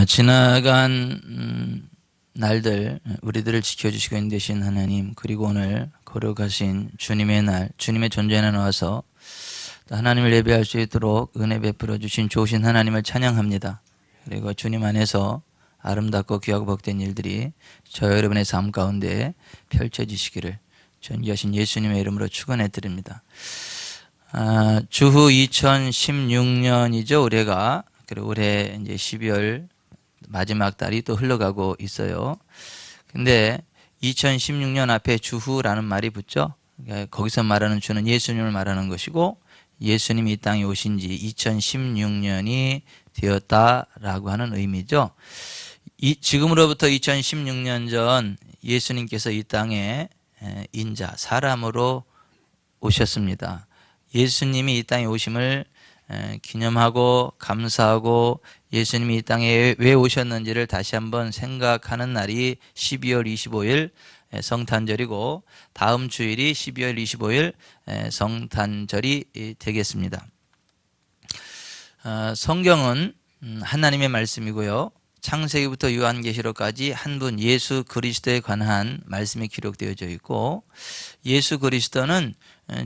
지나간 날들 우리들을 지켜주시고 인도하신 하나님, 그리고 오늘 거룩하신 주님의 날, 주님의 존재에 나와서 하나님을 예배할 수 있도록 은혜 베풀어 주신 좋으신 하나님을 찬양합니다. 그리고 주님 안에서 아름답고 귀하고 복된 일들이 저 여러분의 삶 가운데 펼쳐지시기를 존귀하신 예수님의 이름으로 축원해 드립니다. 주후 2016년이죠, 올해가. 그리고 올해 이제 12월 마지막 달이 또 흘러가고 있어요. 근데 2016년 앞에 주후라는 말이 붙죠. 그러니까 거기서 말하는 주는 예수님을 말하는 것이고, 예수님이 이 땅에 오신 지 2016년이 되었다라고 하는 의미죠. 지금으로부터 2016년 전 예수님께서 이 땅에 인자, 사람으로 오셨습니다. 예수님이 이 땅에 오심을 기념하고 감사하고 예수님이 이 땅에 왜 오셨는지를 다시 한번 생각하는 날이 12월 25일 성탄절이고, 다음 주일이 12월 25일 성탄절이 되겠습니다. 성경은 하나님의 말씀이고요, 창세기부터 요한계시록까지 한 분 예수 그리스도에 관한 말씀이 기록되어져 있고, 예수 그리스도는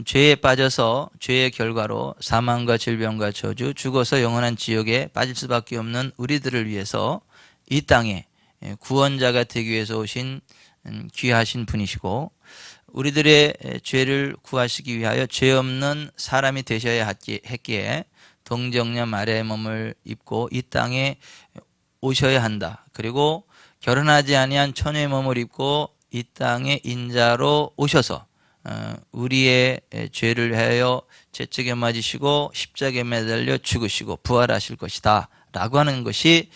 죄에 빠져서 죄의 결과로 사망과 질병과 저주, 죽어서 영원한 지옥에 빠질 수밖에 없는 우리들을 위해서 이 땅에 구원자가 되기 위해서 오신 귀하신 분이시고, 우리들의 죄를 구하시기 위하여 죄 없는 사람이 되셔야 했기에 동정녀 마리아의 몸을 입고 이 땅에 오셔야 한다. 그리고 결혼하지 아니한 처녀의 몸을 입고 이 땅에 인자로 오셔서 우리의 죄를 위하여 채찍에 맞으시고 십자가에 매달려 죽으시고 부활하실 것이다 라고 하는 것이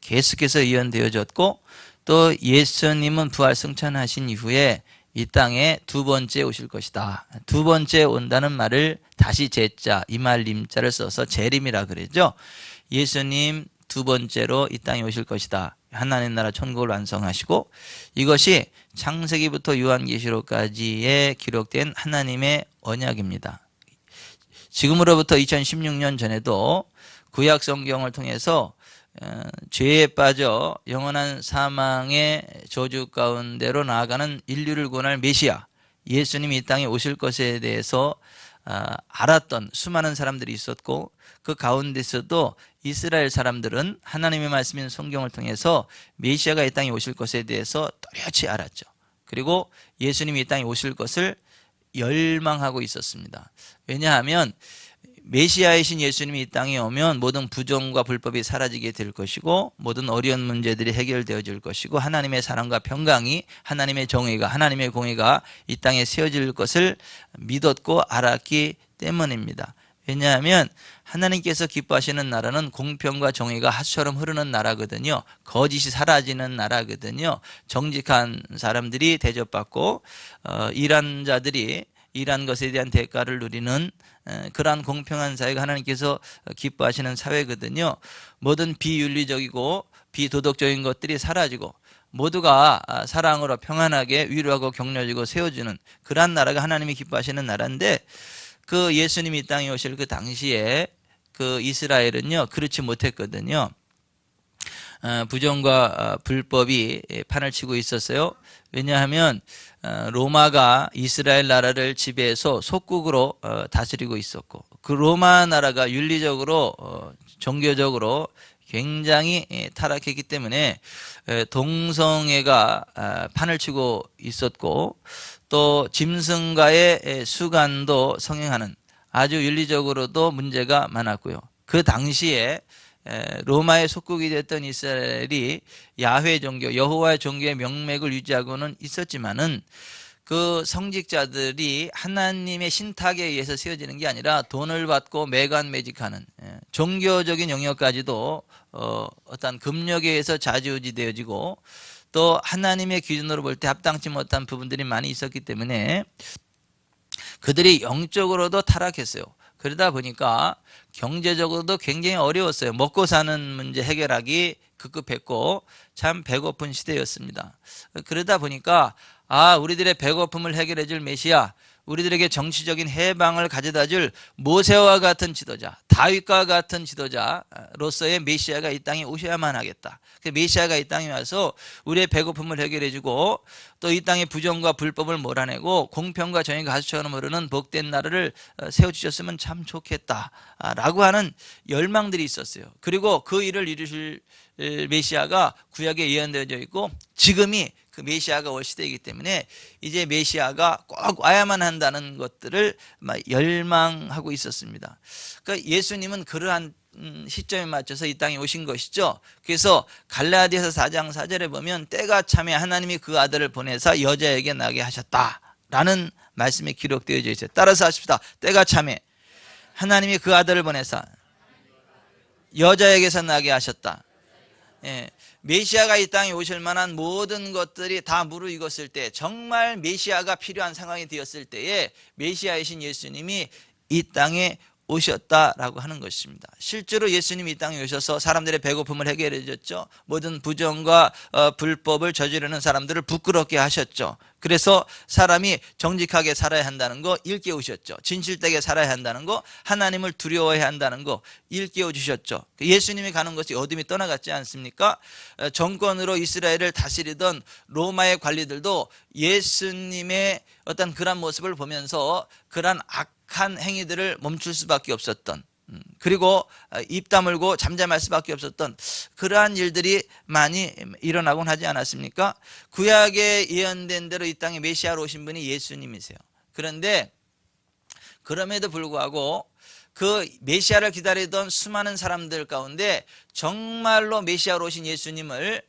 계속해서 예언되어졌고, 또 예수님은 부활 승천하신 이후에 이 땅에 두 번째 오실 것이다. 두 번째 온다는 말을 다시 제자, 이말림자를 써서 재림이라 그러죠. 예수님 두 번째로 이 땅에 오실 것이다. 하나님 나라 천국을 완성하시고, 이것이 창세기부터 요한계시록까지에 기록된 하나님의 언약입니다. 지금으로부터 2016년 전에도 구약 성경을 통해서 죄에 빠져 영원한 사망의 저주 가운데로 나아가는 인류를 구원할 메시아 예수님이 이 땅에 오실 것에 대해서 알았던 수많은 사람들이 있었고, 그 가운데서도 이스라엘 사람들은 하나님의 말씀인 성경을 통해서 메시아가 이 땅에 오실 것에 대해서 또렷이 알았죠. 그리고 예수님이 이 땅에 오실 것을 열망하고 있었습니다. 왜냐하면 메시아이신 예수님이 이 땅에 오면 모든 부정과 불법이 사라지게 될 것이고, 모든 어려운 문제들이 해결되어질 것이고, 하나님의 사랑과 평강이, 하나님의 정의가, 하나님의 공의가 이 땅에 세워질 것을 믿었고 알았기 때문입니다. 왜냐하면 하나님께서 기뻐하시는 나라는 공평과 정의가 하수처럼 흐르는 나라거든요. 거짓이 사라지는 나라거든요. 정직한 사람들이 대접받고 일한 자들이 일한 것에 대한 대가를 누리는 그러한 공평한 사회가 하나님께서 기뻐하시는 사회거든요. 모든 비윤리적이고 비도덕적인 것들이 사라지고 모두가 사랑으로 평안하게 위로하고 격려주고 세워주는 그러한 나라가 하나님이 기뻐하시는 나라인데, 그 예수님이 이 땅에 오실 그 당시에 그 이스라엘은요 그렇지 못했거든요. 부정과 불법이 판을 치고 있었어요. 왜냐하면 로마가 이스라엘 나라를 지배해서 속국으로 다스리고 있었고, 그 로마 나라가 윤리적으로 종교적으로 굉장히 타락했기 때문에 동성애가 판을 치고 있었고, 또 짐승과의 수간도 성행하는 아주 윤리적으로도 문제가 많았고요. 그 당시에 로마의 속국이 됐던 이스라엘이 야훼 종교, 여호와의 종교의 명맥을 유지하고는 있었지만은, 그 성직자들이 하나님의 신탁에 의해서 세워지는 게 아니라 돈을 받고 매간매직하는 종교적인 영역까지도 어떤 금력에 의해서 좌지우지되어지고, 또 하나님의 기준으로 볼 때 합당치 못한 부분들이 많이 있었기 때문에 그들이 영적으로도 타락했어요. 그러다 보니까 경제적으로도 굉장히 어려웠어요. 먹고 사는 문제 해결하기 급급했고 참 배고픈 시대였습니다. 그러다 보니까 우리들의 배고픔을 해결해 줄 메시아, 우리들에게 정치적인 해방을 가져다 줄 모세와 같은 지도자, 다윗과 같은 지도자로서의 메시아가 이 땅에 오셔야만 하겠다. 그 메시아가 이 땅에 와서 우리의 배고픔을 해결해 주고 또 이 땅의 부정과 불법을 몰아내고 공평과 정의가 가수처럼 흐르는 복된 나라를 세워주셨으면 참 좋겠다라고 하는 열망들이 있었어요. 그리고 그 일을 이루실 메시아가 구약에 예언되어져 있고 지금이 그 메시아가 올 시대이기 때문에 이제 메시아가 꼭 와야만 한다는 것들을 열망하고 있었습니다. 그러니까 예수님은 그러한 시점에 맞춰서 이 땅에 오신 것이죠. 그래서 갈라디아서 4장 4절에 보면 때가 차면 하나님이 그 아들을 보내사 여자에게 나게 하셨다라는 말씀이 기록되어져 있어요. 따라서 하십시다. 때가 차면 하나님이 그 아들을 보내사 여자에게서 나게 하셨다. 예, 메시아가 이 땅에 오실 만한 모든 것들이 다 무르익었을 때, 정말 메시아가 필요한 상황이 되었을 때에 메시아이신 예수님이 이 땅에 오셨다라고 하는 것입니다. 실제로 예수님이 이 땅에 오셔서 사람들의 배고픔을 해결해 줬죠. 모든 부정과 불법을 저지르는 사람들을 부끄럽게 하셨죠. 그래서 사람이 정직하게 살아야 한다는 거 일깨우셨죠. 진실되게 살아야 한다는 거, 하나님을 두려워해야 한다는 거 일깨워 주셨죠. 예수님이 가는 것이 어둠이 떠나갔지 않습니까? 정권으로 이스라엘을 다스리던 로마의 관리들도 예수님의 어떤 그런 모습을 보면서 그런 악한 행위들을 멈출 수밖에 없었던, 그리고 입 다물고 잠잠할 수밖에 없었던 그러한 일들이 많이 일어나곤 하지 않았습니까? 구약에 예언된 대로 이 땅에 메시아로 오신 분이 예수님이세요. 그런데 그럼에도 불구하고 그 메시아를 기다리던 수많은 사람들 가운데 정말로 메시아로 오신 예수님을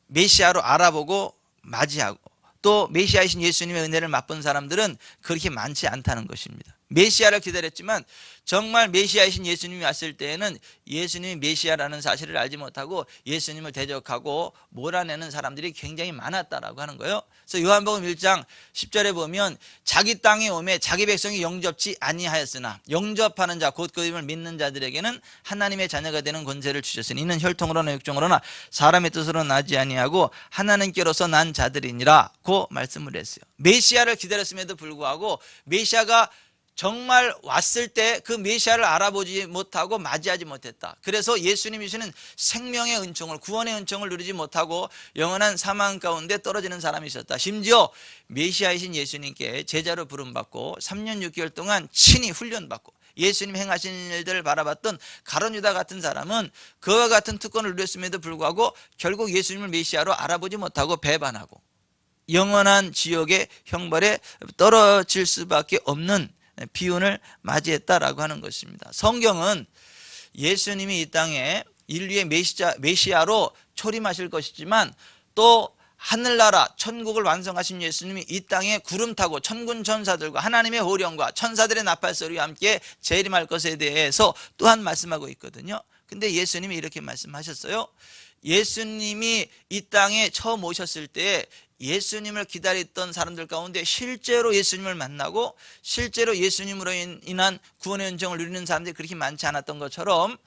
메시아로 알아보고 맞이하고 또 메시아이신 예수님의 은혜를 맛본 사람들은 그렇게 많지 않다는 것입니다. 메시아를 기다렸지만 정말 메시아이신 예수님이 왔을 때에는 예수님이 메시아라는 사실을 알지 못하고 예수님을 대적하고 몰아내는 사람들이 굉장히 많았다라고 하는 거예요. 그래서 요한복음 1장 10절에 보면 자기 땅에 오매 자기 백성이 영접지 아니하였으나 영접하는 자 곧 그 이름을 믿는 자들에게는 하나님의 자녀가 되는 권세를 주셨으니 이는 혈통으로나 육정으로나 사람의 뜻으로 나지 아니하고 하나님께로서 난 자들이니라고 말씀을 했어요. 메시아를 기다렸음에도 불구하고 메시아가 정말 왔을 때 그 메시아를 알아보지 못하고 맞이하지 못했다. 그래서 예수님이 주시는 생명의 은총을, 구원의 은총을 누리지 못하고 영원한 사망 가운데 떨어지는 사람이 있었다. 심지어 메시아이신 예수님께 제자로 부름받고 3년 6개월 동안 친히 훈련받고 예수님 행하신 일들을 바라봤던 가룟 유다 같은 사람은 그와 같은 특권을 누렸음에도 불구하고 결국 예수님을 메시아로 알아보지 못하고 배반하고 영원한 지옥의 형벌에 떨어질 수밖에 없는 비운을 맞이했다라고 하는 것입니다. 성경은 예수님이 이 땅에 인류의 메시아로 초림하실 것이지만 또 하늘나라 천국을 완성하신 예수님이 이 땅에 구름 타고 천군 천사들과 하나님의 호령과 천사들의 나팔 소리와 함께 재림할 것에 대해서 또한 말씀하고 있거든요. 근데 예수님이 이렇게 말씀하셨어요. 예수님이 이 땅에 처음 오셨을 때 예수님을 기다렸던 사람들 가운데 실제로 예수님을 만나고 실제로 예수님으로 인한 구원의 은총을 누리는 사람들이 그렇게 많지 않았던 것처럼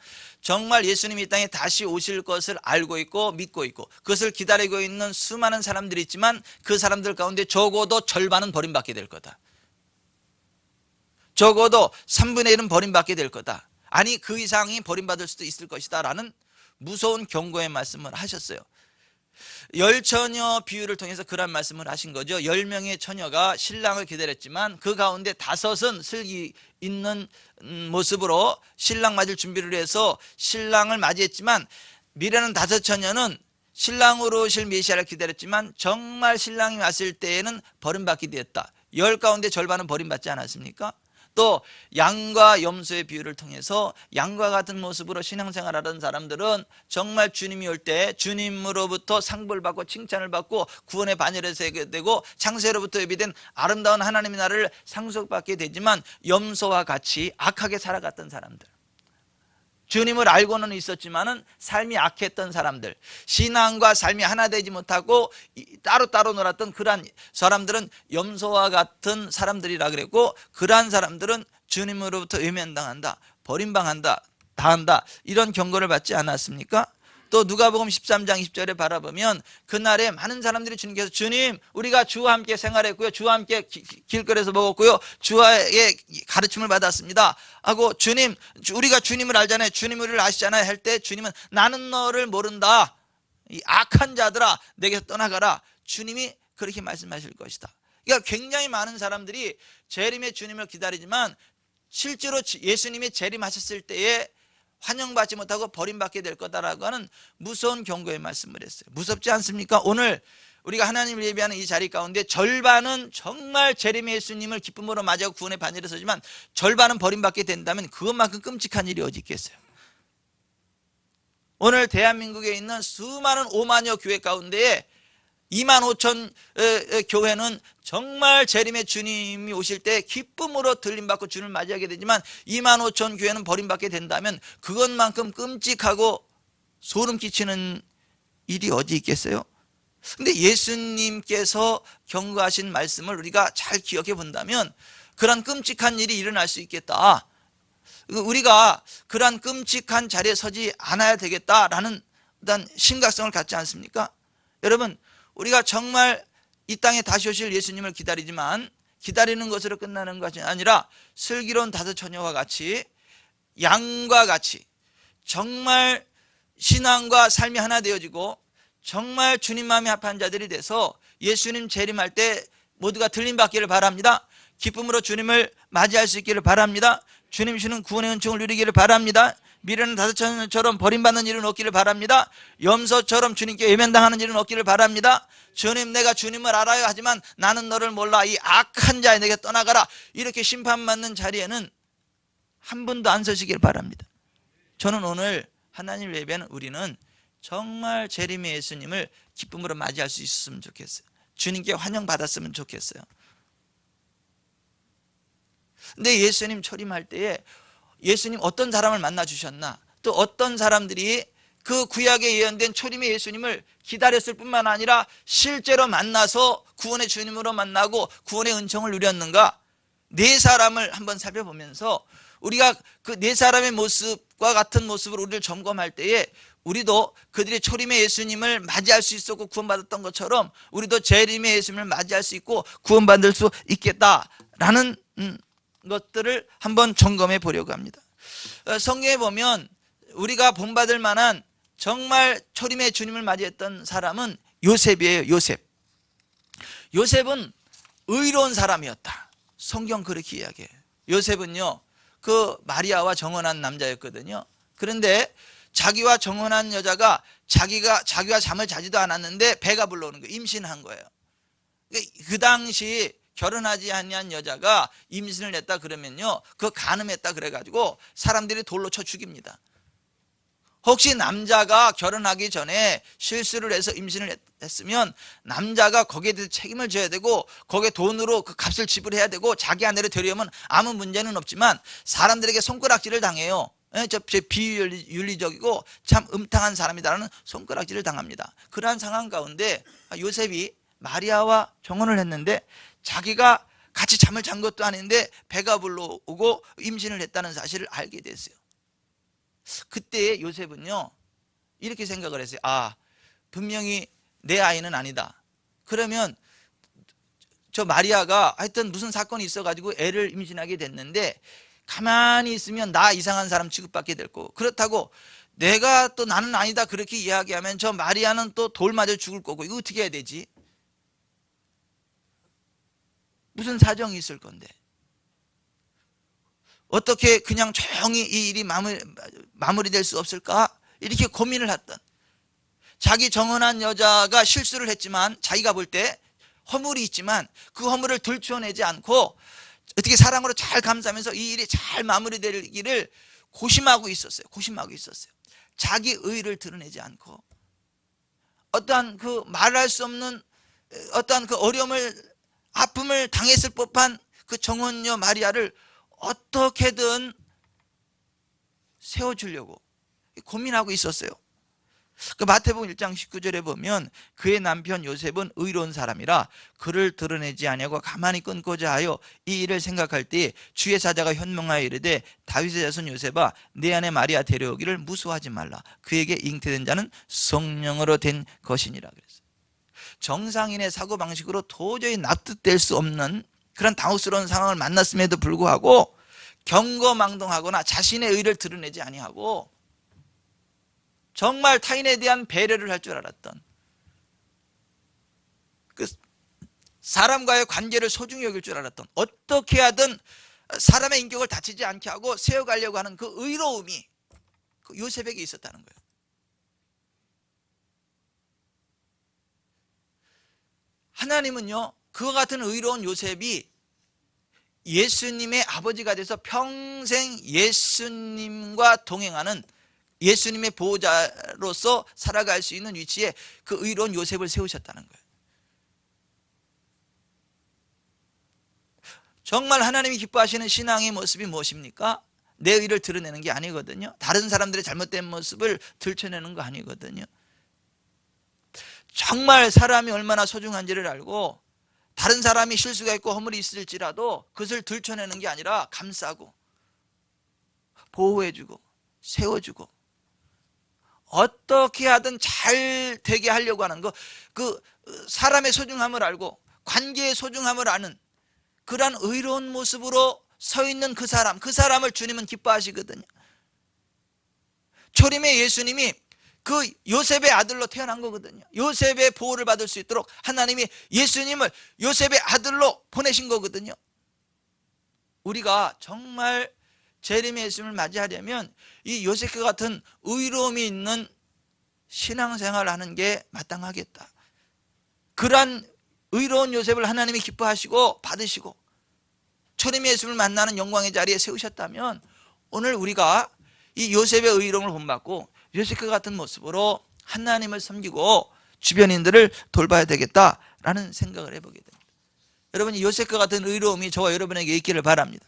정말 예수님이 이 땅에 다시 오실 것을 알고 있고 믿고 있고 그것을 기다리고 있는 수많은 사람들이 있지만 그 사람들 가운데 적어도 절반은 버림받게 될 거다. 적어도 3분의 1은 버림받게 될 거다. 아니 그 이상이 버림받을 수도 있을 것이다 라는 무서운 경고의 말씀을 하셨어요. 열처녀 비유를 통해서 그런 말씀을 하신 거죠. 10명의 처녀가 신랑을 기다렸지만 그 가운데 5은 슬기 있는 모습으로 신랑 맞을 준비를 해서 신랑을 맞이했지만 미래는 5처녀는 신랑으로 오실 메시아를 기다렸지만 정말 신랑이 왔을 때에는 버림받게 되었다. 10 가운데 절반은 버림받지 않았습니까? 또 양과 염소의 비유를 통해서 양과 같은 모습으로 신앙생활하던 사람들은 정말 주님이 올 때 주님으로부터 상벌 받고 칭찬을 받고 구원의 반열에 서게 되고 창세로부터 예비된 아름다운 하나님의 나라를 상속받게 되지만 염소와 같이 악하게 살아갔던 사람들, 주님을 알고는 있었지만은 삶이 악했던 사람들, 신앙과 삶이 하나 되지 못하고 따로따로 놀았던 그러한 사람들은 염소와 같은 사람들이라 그랬고, 그러한 사람들은 주님으로부터 외면당한다, 버림당한다, 이런 경고를 받지 않았습니까? 또 누가복음 13장 20절에 바라보면 그날에 많은 사람들이 주님께서 주님 우리가 주와 함께 생활했고요, 주와 함께 길거리에서 먹었고요, 주와의 가르침을 받았습니다 하고 주님 우리가 주님을 알잖아요, 주님 우리를 아시잖아요 할 때 주님은 나는 너를 모른다, 이 악한 자들아 내게서 떠나가라, 주님이 그렇게 말씀하실 것이다. 그러니까 굉장히 많은 사람들이 재림의 주님을 기다리지만 실제로 예수님이 재림하셨을 때에 환영받지 못하고 버림받게 될 거다라고 하는 무서운 경고의 말씀을 했어요. 무섭지 않습니까? 오늘 우리가 하나님을 예배하는 이 자리 가운데 절반은 정말 재림의 예수님을 기쁨으로 맞이하고 구원의 반열에 서지만 절반은 버림받게 된다면 그것만큼 끔찍한 일이 어디 있겠어요? 오늘 대한민국에 있는 수많은 5만여 교회 가운데에 2만 5천 교회는 정말 재림의 주님이 오실 때 기쁨으로 들림받고 주님을 맞이하게 되지만 2만 5천 교회는 버림받게 된다면 그것만큼 끔찍하고 소름 끼치는 일이 어디 있겠어요? 근데 예수님께서 경고하신 말씀을 우리가 잘 기억해 본다면 그런 끔찍한 일이 일어날 수 있겠다, 우리가 그런 끔찍한 자리에 서지 않아야 되겠다라는 어떤 심각성을 갖지 않습니까? 여러분, 우리가 정말 이 땅에 다시 오실 예수님을 기다리지만 기다리는 것으로 끝나는 것이 아니라 슬기로운 다섯 처녀와 같이 양과 같이 정말 신앙과 삶이 하나 되어지고 정말 주님 마음에 합한 자들이 돼서 예수님 재림할 때 모두가 들림받기를 바랍니다. 기쁨으로 주님을 맞이할 수 있기를 바랍니다. 주님 주는 구원의 은총을 누리기를 바랍니다. 미련한 다섯 처녀처럼 버림받는 일은 없기를 바랍니다. 염소처럼 주님께 외면당하는 일은 없기를 바랍니다. 주님 내가 주님을 알아요 하지만 나는 너를 몰라, 이 악한 자에 내게 떠나가라, 이렇게 심판받는 자리에는 한 분도 안 서시길 바랍니다. 저는 오늘 하나님을 예배하는 우리는 정말 재림의 예수님을 기쁨으로 맞이할 수 있었으면 좋겠어요. 주님께 환영받았으면 좋겠어요. 근데 예수님 초림할 때에 예수님 어떤 사람을 만나 주셨나, 또 어떤 사람들이 그 구약에 예언된 초림의 예수님을 기다렸을 뿐만 아니라 실제로 만나서 구원의 주님으로 만나고 구원의 은총을 누렸는가, 네 사람을 한번 살펴보면서 우리가 그 네 사람의 모습과 같은 모습으로 우리를 점검할 때에 우리도 그들이 초림의 예수님을 맞이할 수 있었고 구원받았던 것처럼 우리도 재림의 예수님을 맞이할 수 있고 구원받을 수 있겠다라는 것들을 한번 점검해 보려고 합니다. 성경에 보면 우리가 본받을 만한 정말 초림의 주님을 맞이했던 사람은 요셉이에요. 요셉은 의로운 사람이었다. 성경 그렇게 이야기해요. 요셉은요, 그 마리아와 정혼한 남자였거든요. 그런데 자기와 정혼한 여자가 자기와 잠을 자지도 않았는데 배가 불러오는 거예요. 임신한 거예요. 그 당시 결혼하지 아니한 여자가 임신을 했다 그러면요, 그 간음했다 그래가지고 사람들이 돌로 쳐 죽입니다. 혹시 남자가 결혼하기 전에 실수를 해서 임신을 했으면 남자가 거기에 대해서 책임을 져야 되고 거기에 돈으로 그 값을 지불해야 되고 자기 아내를 데려오면 아무 문제는 없지만 사람들에게 손가락질을 당해요. 저 비윤리적이고 참 음탕한 사람이다라는 손가락질을 당합니다. 그러한 상황 가운데 요셉이 마리아와 정혼을 했는데 자기가 같이 잠을 잔 것도 아닌데 배가 불러오고 임신을 했다는 사실을 알게 됐어요. 그때 요셉은요 이렇게 생각을 했어요. 분명히 내 아이는 아니다. 그러면 저 마리아가 하여튼 무슨 사건이 있어가지고 애를 임신하게 됐는데 가만히 있으면 나 이상한 사람 취급받게 될 거고, 그렇다고 내가 또 나는 아니다 그렇게 이야기하면 저 마리아는 또 돌 맞아 죽을 거고, 이거 어떻게 해야 되지? 무슨 사정이 있을 건데 어떻게 그냥 조용히 이 일이 마무리될 수 없을까? 이렇게 고민을 했던, 자기 정혼한 여자가 실수를 했지만 자기가 볼 때 허물이 있지만 그 허물을 들추어내지 않고 어떻게 사랑으로 잘 감싸면서 이 일이 잘 마무리되기를 고심하고 있었어요. 자기 의의를 드러내지 않고 어떠한 그 말할 수 없는 어떠한 그 아픔을 당했을 법한 그 정혼녀 마리아를 어떻게든 세워주려고 고민하고 있었어요. 그 마태복음 1장 19절에 보면 그의 남편 요셉은 의로운 사람이라 그를 드러내지 아니하고 가만히 끊고자 하여 이 일을 생각할 때에 주의 사자가 현명하여 이르되 다윗의 자손 요셉아 내 아내 마리아 데려오기를 무수하지 말라. 그에게 잉태된 자는 성령으로 된 것이니라 그랬어요. 정상인의 사고방식으로 도저히 납득될 수 없는 그런 당혹스러운 상황을 만났음에도 불구하고 경거망동하거나 자신의 의를 드러내지 아니하고 정말 타인에 대한 배려를 할 줄 알았던, 그 사람과의 관계를 소중히 여길 줄 알았던, 어떻게 하든 사람의 인격을 다치지 않게 하고 세워가려고 하는 그 의로움이 그 요셉에게 있었다는 거예요. 하나님은요, 그와 같은 의로운 요셉이 예수님의 아버지가 돼서 평생 예수님과 동행하는, 예수님의 보호자로서 살아갈 수 있는 위치에 그 의로운 요셉을 세우셨다는 거예요. 정말 하나님이 기뻐하시는 신앙의 모습이 무엇입니까? 내 의를 드러내는 게 아니거든요. 다른 사람들의 잘못된 모습을 들춰내는 거 아니거든요. 정말 사람이 얼마나 소중한지를 알고 다른 사람이 실수가 있고 허물이 있을지라도 그것을 들춰내는 게 아니라 감싸고 보호해주고 세워주고 어떻게 하든 잘 되게 하려고 하는 거, 그 사람의 소중함을 알고 관계의 소중함을 아는 그러한 의로운 모습으로 서 있는 그 사람을 주님은 기뻐하시거든요. 초림의 예수님이 그 요셉의 아들로 태어난 거거든요. 요셉의 보호를 받을 수 있도록 하나님이 예수님을 요셉의 아들로 보내신 거거든요. 우리가 정말 재림의 예수님을 맞이하려면 이 요셉과 같은 의로움이 있는 신앙생활을 하는 게 마땅하겠다. 그러한 의로운 요셉을 하나님이 기뻐하시고 받으시고 초림의 예수님을 만나는 영광의 자리에 세우셨다면 오늘 우리가 이 요셉의 의로움을 본받고 요셉과 같은 모습으로 하나님을 섬기고 주변인들을 돌봐야 되겠다라는 생각을 해보게 됩니다. 여러분, 이 요셉과 같은 의로움이 저와 여러분에게 있기를 바랍니다.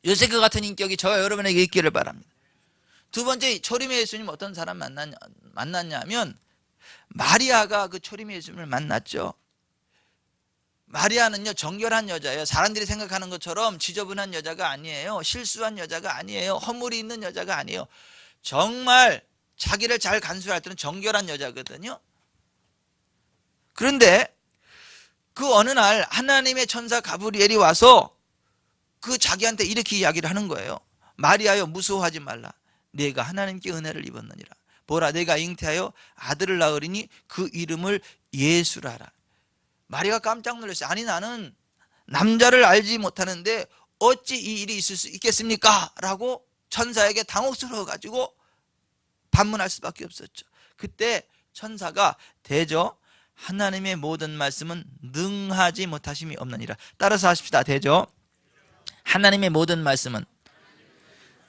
요셉과 같은 인격이 저와 여러분에게 있기를 바랍니다. 두 번째, 초림의 예수님 어떤 사람 만났냐면 마리아가 그 초림의 예수님을 만났죠. 마리아는요, 정결한 여자예요. 사람들이 생각하는 것처럼 지저분한 여자가 아니에요. 실수한 여자가 아니에요. 허물이 있는 여자가 아니에요. 정말 자기를 잘 간수할 때는 정결한 여자거든요. 그런데 그 어느 날 하나님의 천사 가브리엘이 와서 그 자기한테 이렇게 이야기를 하는 거예요. 마리아여, 무서워하지 말라. 내가 하나님께 은혜를 입었느니라. 보라, 내가 잉태하여 아들을 낳으리니 그 이름을 예수라 하라. 마리아가 깜짝 놀랐어요. 아니, 나는 남자를 알지 못하는데 어찌 이 일이 있을 수 있겠습니까? 라고 천사에게 당혹스러워 가지고 반문할 수밖에 없었죠. 그때 천사가 대저 하나님의 모든 말씀은 능하지 못하심이 없느니라. 따라서 하십시다. 대저 하나님의 모든 말씀은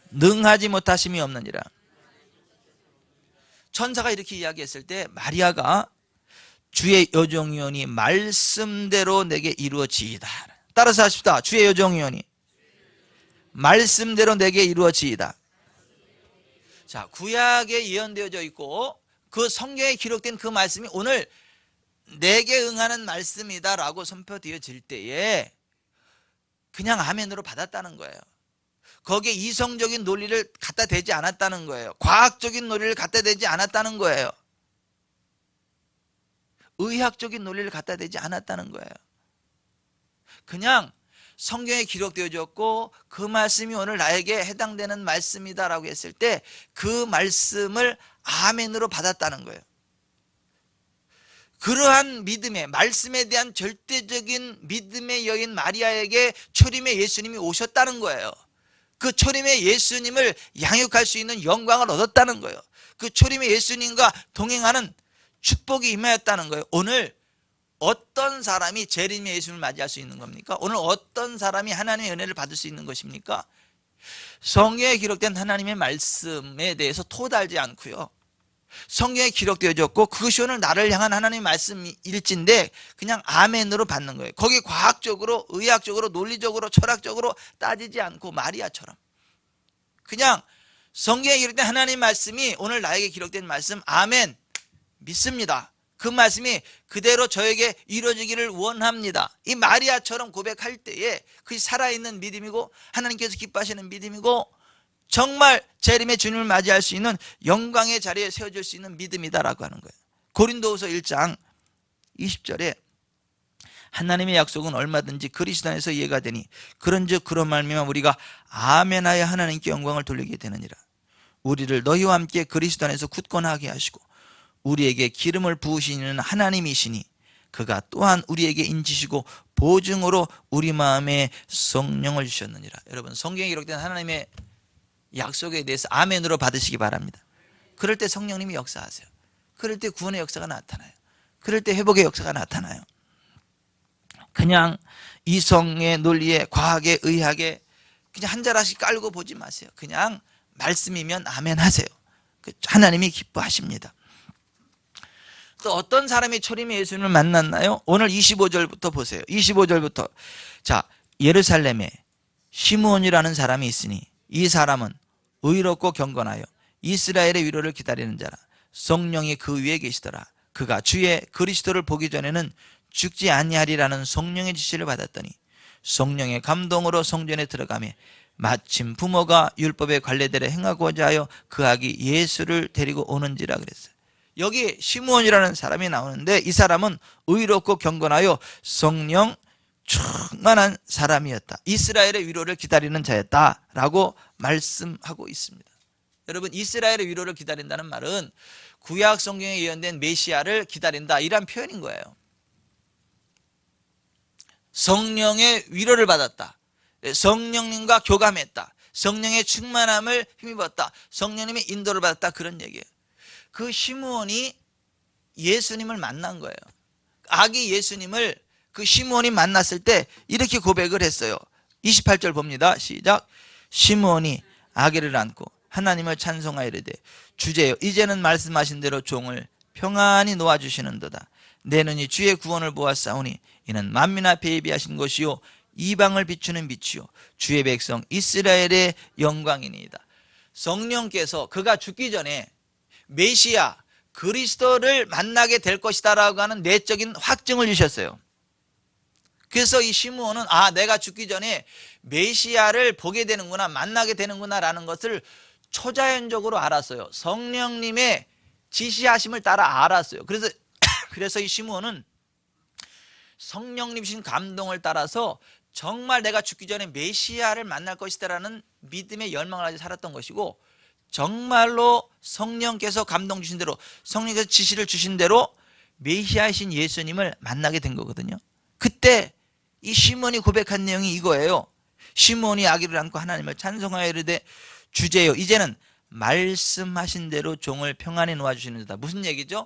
능하지 못하심이 없느니라. 천사가 이렇게 이야기했을 때 마리아가 주의 여종이오니 말씀대로 내게 이루어지이다. 따라서 하십시다. 주의 여종이오니 말씀대로 내게 이루어지이다. 자, 구약에 예언되어져 있고 그 성경에 기록된 그 말씀이 오늘 내게 응하는 말씀이다 라고 선포되어질 때에 그냥 아멘으로 받았다는 거예요. 거기에 이성적인 논리를 갖다 대지 않았다는 거예요. 과학적인 논리를 갖다 대지 않았다는 거예요. 의학적인 논리를 갖다 대지 않았다는 거예요. 그냥 성경에 기록되어졌고 그 말씀이 오늘 나에게 해당되는 말씀이다라고 했을 때 그 말씀을 아멘으로 받았다는 거예요. 그러한 믿음의 말씀에 대한 절대적인 믿음의 여인 마리아에게 초림의 예수님이 오셨다는 거예요. 그 초림의 예수님을 양육할 수 있는 영광을 얻었다는 거예요. 그 초림의 예수님과 동행하는 축복이 임하였다는 거예요. 오늘 어떤 사람이 재림의 예수님을 맞이할 수 있는 겁니까? 오늘 어떤 사람이 하나님의 은혜를 받을 수 있는 것입니까? 성경에 기록된 하나님의 말씀에 대해서 토달지 않고요, 성경에 기록되어졌고 그것이 오늘 나를 향한 하나님의 말씀일진데 그냥 아멘으로 받는 거예요. 거기에 과학적으로, 의학적으로, 논리적으로, 철학적으로 따지지 않고 마리아처럼 그냥 성경에 기록된 하나님 말씀이 오늘 나에게 기록된 말씀, 아멘, 믿습니다. 그 말씀이 그대로 저에게 이루어지기를 원합니다. 이 마리아처럼 고백할 때에 그것이 살아있는 믿음이고 하나님께서 기뻐하시는 믿음이고 정말 재림의 주님을 맞이할 수 있는 영광의 자리에 세워질 수 있는 믿음이다라고 하는 거예요. 고린도후서 1장 20절에 하나님의 약속은 얼마든지 그리스도 안에서 이해가 되니 그런즉 그런 말미암아 우리가 아멘하여 하나님께 영광을 돌리게 되느니라. 우리를 너희와 함께 그리스도 안에서 굳건하게 하시고 우리에게 기름을 부으시는 하나님이시니 그가 또한 우리에게 인치시고 보증으로 우리 마음에 성령을 주셨느니라. 여러분, 성경에 기록된 하나님의 약속에 대해서 아멘으로 받으시기 바랍니다. 그럴 때 성령님이 역사하세요. 그럴 때 구원의 역사가 나타나요. 그럴 때 회복의 역사가 나타나요. 그냥 이성의 논리에 과학에 의학에 그냥 한 자락씩 깔고 보지 마세요. 그냥 말씀이면 아멘 하세요. 하나님이 기뻐하십니다. 또 어떤 사람이 초림의 예수님을 만났나요? 오늘 25절부터 보세요. 25절부터. 자, 예루살렘에 시므온이라는 사람이 있으니 이 사람은 의롭고 경건하여 이스라엘의 위로를 기다리는 자라. 성령이 그 위에 계시더라. 그가 주의 그리스도를 보기 전에는 죽지 아니하리라는 성령의 지시를 받았더니 성령의 감동으로 성전에 들어가매 마침 부모가 율법의 관례대로 행하고자 하여 그 아기 예수를 데리고 오는지라 그랬어요. 여기 시므온이라는 사람이 나오는데 이 사람은 의롭고 경건하여 성령 충만한 사람이었다. 이스라엘의 위로를 기다리는 자였다라고 말씀하고 있습니다. 여러분, 이스라엘의 위로를 기다린다는 말은 구약 성경에 예언된 메시아를 기다린다, 이런 표현인 거예요. 성령의 위로를 받았다. 성령님과 교감했다. 성령의 충만함을 힘입었다. 성령님의 인도를 받았다. 그런 얘기예요. 그 시므온이 예수님을 만난 거예요. 아기 예수님을 그 시므온이 만났을 때 이렇게 고백을 했어요. 28절 봅니다. 시작. 시므온이 아기를 안고 하나님을 찬송하여 이르되 주제여 이제는 말씀하신 대로 종을 평안히 놓아주시는도다. 내 눈이 주의 구원을 보았사오니 이는 만민 앞에 예비하신 것이요 이방을 비추는 빛이요 주의 백성 이스라엘의 영광이니이다. 성령께서 그가 죽기 전에 메시아 그리스도를 만나게 될 것이다 라고 하는 내적인 확증을 주셨어요. 그래서 이 시므온은 내가 죽기 전에 메시아를 보게 되는구나, 만나게 되는구나 라는 것을 초자연적으로 알았어요. 성령님의 지시하심을 따라 알았어요. 그래서 이 시므온은 성령님 신 감동을 따라서 정말 내가 죽기 전에 메시아를 만날 것이다라는 믿음의 열망을 가지고 살았던 것이고, 정말로 성령께서 감동 주신 대로, 성령께서 지시를 주신 대로 메시아이신 예수님을 만나게 된 거거든요. 그때 이 시몬이 고백한 내용이 이거예요. 시몬이 아기를 안고 하나님을 찬송하여 이르되 주제요 이제는 말씀하신 대로 종을 평안히 놓아주시는 자다. 무슨 얘기죠?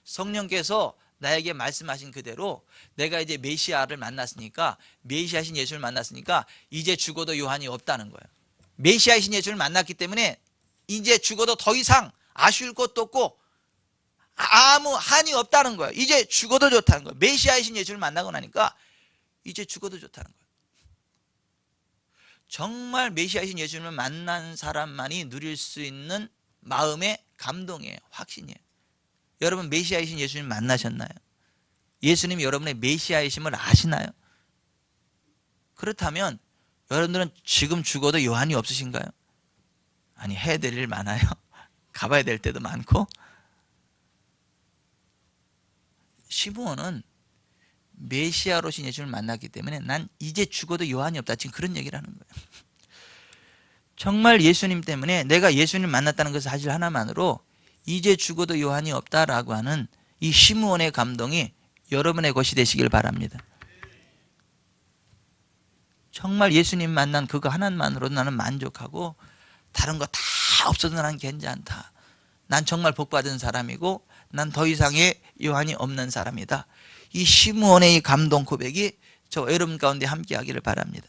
성령께서 나에게 말씀하신 그대로 내가 이제 메시아를 만났으니까, 메시아이신 예수를 만났으니까 이제 죽어도 요한이 없다는 거예요. 메시아이신 예수를 만났기 때문에 이제 죽어도 더 이상 아쉬울 것도 없고 아무 한이 없다는 거예요. 이제 죽어도 좋다는 거예요. 메시아이신 예수를 만나고 나니까 이제 죽어도 좋다는 거예요. 정말 메시아이신 예수님을 만난 사람만이 누릴 수 있는 마음의 감동이에요. 확신이에요. 여러분, 메시아이신 예수님 만나셨나요? 예수님이 여러분의 메시아이심을 아시나요? 그렇다면 여러분들은 지금 죽어도 요한이 없으신가요? 아니, 해야 될 일 많아요. 가봐야 될 때도 많고. 시므온은 메시아로신 예수님을 만났기 때문에 난 이제 죽어도 요한이 없다, 지금 그런 얘기를 하는 거예요. 정말 예수님 때문에 내가 예수님 만났다는 그 사실 하나만으로 이제 죽어도 요한이 없다라고 하는 이 시므온의 감동이 여러분의 것이 되시길 바랍니다. 정말 예수님 만난 그거 하나만으로도 나는 만족하고 다른 거 다 없어도 나는 괜찮다. 난 정말 복받은 사람이고 난 더 이상의 요한이 없는 사람이다. 이 시므온의 이 감동 고백이 저 여러분 가운데 함께 하기를 바랍니다.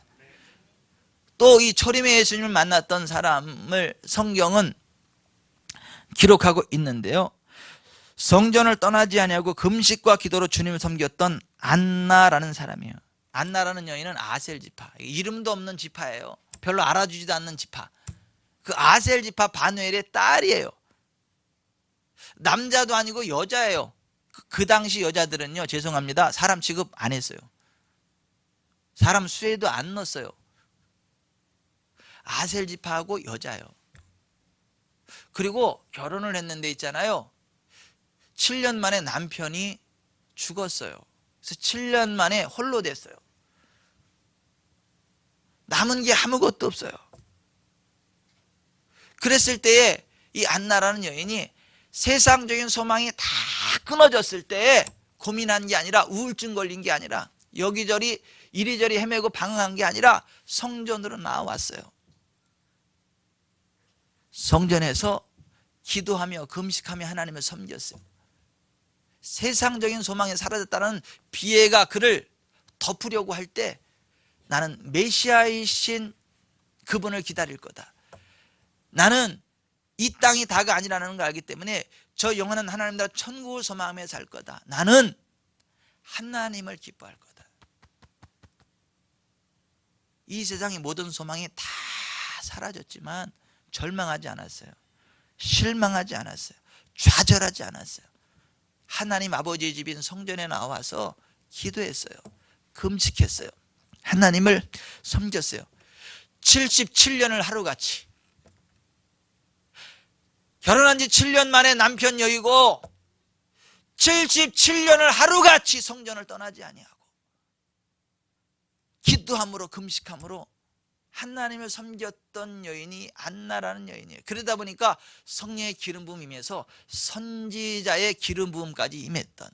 또 이 초림의 예수님을 만났던 사람을 성경은 기록하고 있는데요. 성전을 떠나지 아니하고 금식과 기도로 주님을 섬겼던 안나라는 사람이에요. 안나라는 여인은 아셀 지파, 이름도 없는 지파예요. 별로 알아주지도 않는 지파. 그 아셀 지파 바누엘의 딸이에요. 남자도 아니고 여자예요. 그 당시 여자들은요, 죄송합니다, 사람 취급 안 했어요. 사람 수에도 안 넣었어요. 아셀 지파하고 여자예요. 그리고 결혼을 했는데 있잖아요, 7년 만에 남편이 죽었어요. 그래서 7년 만에 홀로 됐어요. 남은 게 아무것도 없어요. 그랬을 때에 이 안나라는 여인이 세상적인 소망이 다 끊어졌을 때에 고민한 게 아니라, 우울증 걸린 게 아니라, 여기저리 이리저리 헤매고 방황한 게 아니라 성전으로 나왔어요. 성전에서 기도하며 금식하며 하나님을 섬겼어요. 세상적인 소망이 사라졌다는 비애가 그를 덮으려고 할 때, 나는 메시아이신 그분을 기다릴 거다. 나는 이 땅이 다가 아니라는 걸 알기 때문에 저 영원한 하나님 나라 천국을 소망하며 살 거다. 나는 하나님을 기뻐할 거다. 이 세상의 모든 소망이 다 사라졌지만 절망하지 않았어요. 실망하지 않았어요. 좌절하지 않았어요. 하나님 아버지의 집인 성전에 나와서 기도했어요. 금식했어요. 하나님을 섬겼어요. 77년을 하루같이. 결혼한 지 7년 만에 남편 여의고 77년을 하루같이 성전을 떠나지 아니하고 기도함으로 금식함으로 하나님을 섬겼던 여인이 안나라는 여인이에요. 그러다 보니까 성령의 기름 부음이 임해서 선지자의 기름 부음까지 임했던,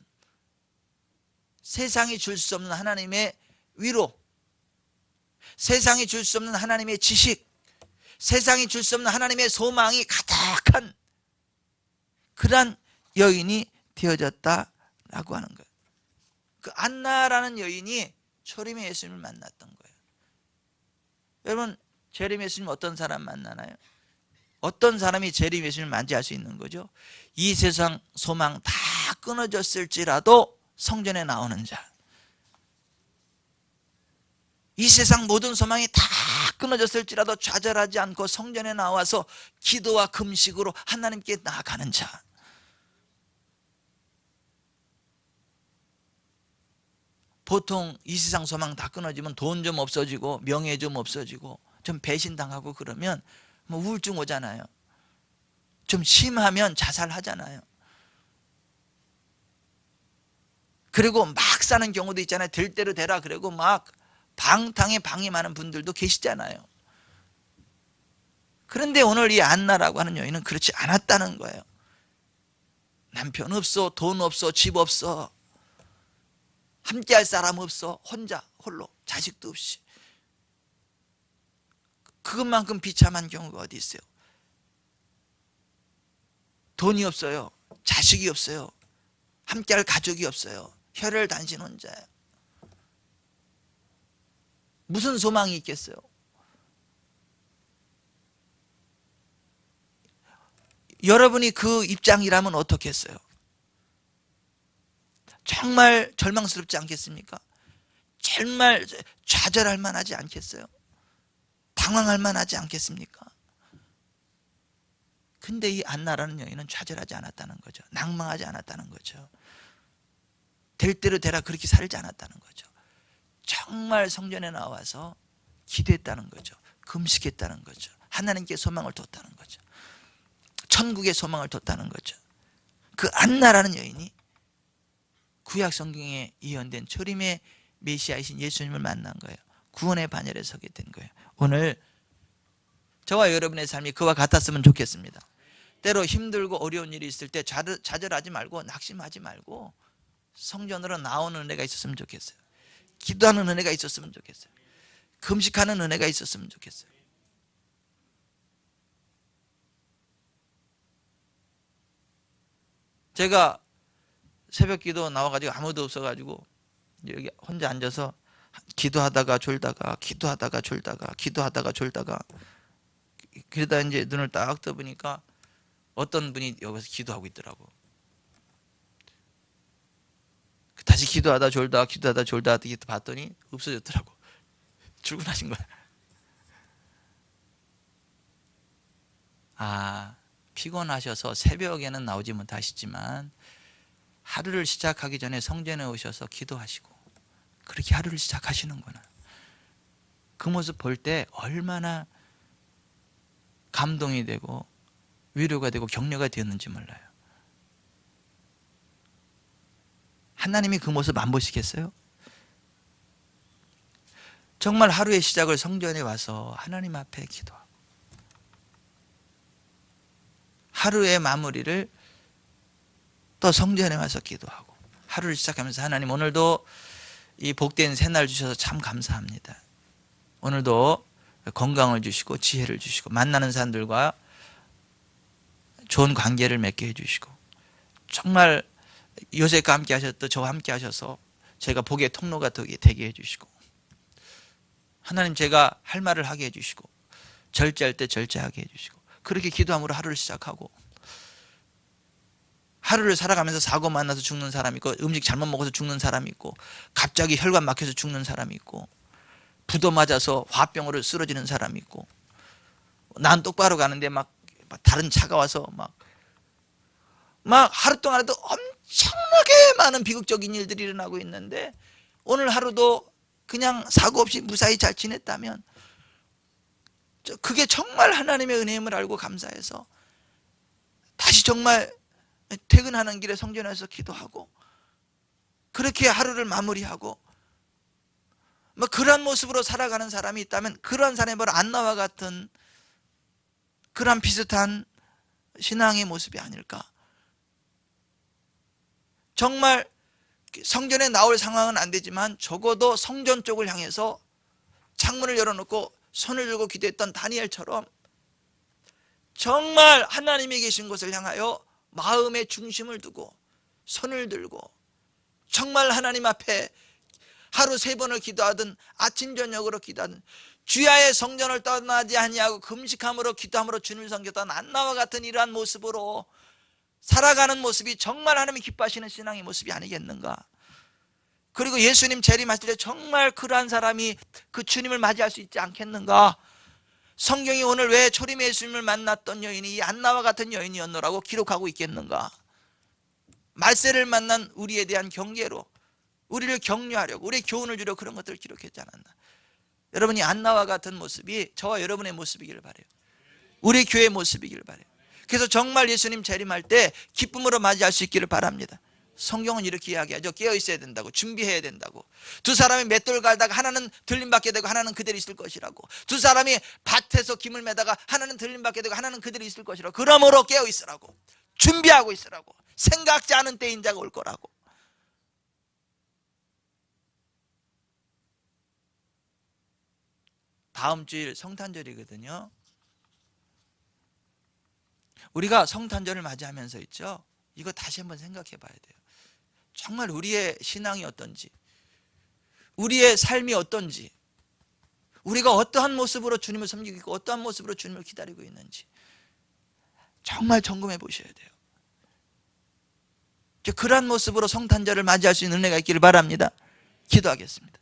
세상이 줄 수 없는 하나님의 위로, 세상이 줄 수 없는 하나님의 지식, 세상이 줄 수 없는 하나님의 소망이 가득한 그러한 여인이 되어졌다라고 하는 거예요. 그 안나라는 여인이 초림의 예수님을 만났던 거예요. 여러분, 재림 예수님 어떤 사람 만나나요? 어떤 사람이 재림 예수님을 맞이할 수 있는 거죠? 이 세상 소망 다 끊어졌을지라도 성전에 나오는 자, 이 세상 모든 소망이 다 끊어졌을지라도 좌절하지 않고 성전에 나와서 기도와 금식으로 하나님께 나아가는 자, 보통 이 세상 소망 다 끊어지면 돈 좀 없어지고 명예 좀 없어지고 좀 배신당하고 그러면 뭐 우울증 오잖아요. 좀 심하면 자살하잖아요. 그리고 막 사는 경우도 있잖아요. 될 대로 되라 그러고 막 방탕에 방임하는 분들도 계시잖아요. 그런데 오늘 이 안나라고 하는 여인은 그렇지 않았다는 거예요. 남편 없어, 돈 없어, 집 없어, 함께할 사람 없어, 혼자 홀로 자식도 없이. 그것만큼 비참한 경우가 어디 있어요? 돈이 없어요, 자식이 없어요, 함께할 가족이 없어요, 혈혈단신 혼자예요. 무슨 소망이 있겠어요? 여러분이 그 입장이라면 어떻겠어요? 정말 절망스럽지 않겠습니까? 정말 좌절할 만하지 않겠어요? 당황할 만하지 않겠습니까? 근데 이 안나라는 여인은 좌절하지 않았다는 거죠. 낭망하지 않았다는 거죠. 될 대로 되라 그렇게 살지 않았다는 거죠. 정말 성전에 나와서 기도했다는 거죠. 금식했다는 거죠. 하나님께 소망을 뒀다는 거죠. 천국에 소망을 뒀다는 거죠. 그 안나라는 여인이 구약 성경에 예언된 초림의 메시아이신 예수님을 만난 거예요. 구원의 반열에 서게 된 거예요. 오늘 저와 여러분의 삶이 그와 같았으면 좋겠습니다. 때로 힘들고 어려운 일이 있을 때 좌절하지 말고 낙심하지 말고 성전으로 나오는 은혜가 있었으면 좋겠어요. 기도하는 은혜가 있었으면 좋겠어요. 금식하는 은혜가 있었으면 좋겠어요. 제가 새벽 기도 나와가지고 아무도 없어가지고 여기 혼자 앉아서 기도하다가 졸다가 기도하다가 졸다가 기도하다가 졸다가 그러다 이제 눈을 딱 떠보니까 어떤 분이 여기서 기도하고 있더라고. 다시 기도하다 졸다 기도하다 졸다 봤더니 없어졌더라고. 출근하신 거야. 피곤하셔서 새벽에는 나오지 못하시지만 하루를 시작하기 전에 성전에 오셔서 기도하시고 그렇게 하루를 시작하시는구나. 그 모습 볼 때 얼마나 감동이 되고 위로가 되고 격려가 되었는지 몰라요. 하나님이 그 모습 안 보시겠어요? 정말 하루의 시작을 성전에 와서 하나님 앞에 기도하고 하루의 마무리를 또 성전에 와서 기도하고 하루를 시작하면서 하나님 오늘도 이 복된 새날 주셔서 참 감사합니다. 오늘도 건강을 주시고 지혜를 주시고 만나는 사람들과 좋은 관계를 맺게 해주시고 정말 요셉과 함께 하셨던 저와 함께 하셔서 제가 복의 통로가 되게 해주시고 하나님 제가 할 말을 하게 해주시고 절제할 때 절제하게 해주시고 그렇게 기도함으로 하루를 시작하고 하루를 살아가면서 사고 만나서 죽는 사람이 있고 음식 잘못 먹어서 죽는 사람이 있고 갑자기 혈관 막혀서 죽는 사람이 있고 부도 맞아서 화병으로 쓰러지는 사람이 있고 난 똑바로 가는데 막 다른 차가 와서 막 하루 동안에도 엄청나게 많은 비극적인 일들이 일어나고 있는데 오늘 하루도 그냥 사고 없이 무사히 잘 지냈다면 그게 정말 하나님의 은혜임을 알고 감사해서 다시 정말 퇴근하는 길에 성전에서 기도하고 그렇게 하루를 마무리하고 그런 모습으로 살아가는 사람이 있다면 그런 사람이 바로 안나와 같은 그런 비슷한 신앙의 모습이 아닐까. 정말 성전에 나올 상황은 안 되지만 적어도 성전 쪽을 향해서 창문을 열어놓고 손을 들고 기도했던 다니엘처럼 정말 하나님이 계신 곳을 향하여 마음의 중심을 두고 손을 들고 정말 하나님 앞에 하루 3번을 기도하든 아침 저녁으로 기도하든 주야의 성전을 떠나지 아니하고 금식함으로 기도함으로 주님을 섬겼던 안나와 같은 이러한 모습으로 살아가는 모습이 정말 하나님이 기뻐하시는 신앙의 모습이 아니겠는가. 그리고 예수님 재림하실 때 정말 그러한 사람이 그 주님을 맞이할 수 있지 않겠는가. 성경이 오늘 왜 초림의 예수님을 만났던 여인이 이 안나와 같은 여인이었노라고 기록하고 있겠는가. 말세를 만난 우리에 대한 경계로 우리를 격려하려고 우리의 교훈을 주려 그런 것들을 기록했지 않았나. 여러분이 안나와 같은 모습이 저와 여러분의 모습이길 바라요. 우리 교회의 모습이길 바라요. 그래서 정말 예수님 재림할 때 기쁨으로 맞이할 수 있기를 바랍니다. 성경은 이렇게 이야기하죠. 깨어 있어야 된다고, 준비해야 된다고. 두 사람이 맷돌 갈다가 하나는 들림받게 되고 하나는 그대로 있을 것이라고. 두 사람이 밭에서 김을 매다가 하나는 들림받게 되고 하나는 그대로 있을 것이라고. 그러므로 깨어 있으라고, 준비하고 있으라고. 생각지 않은 때인 자가 올 거라고. 다음 주일 성탄절이거든요. 우리가 성탄절을 맞이하면서 있죠. 이거 다시 한번 생각해 봐야 돼요. 정말 우리의 신앙이 어떤지, 우리의 삶이 어떤지, 우리가 어떠한 모습으로 주님을 섬기고 있고 어떠한 모습으로 주님을 기다리고 있는지 정말 점검해 보셔야 돼요. 그러한 모습으로 성탄절을 맞이할 수 있는 은혜가 있기를 바랍니다. 기도하겠습니다.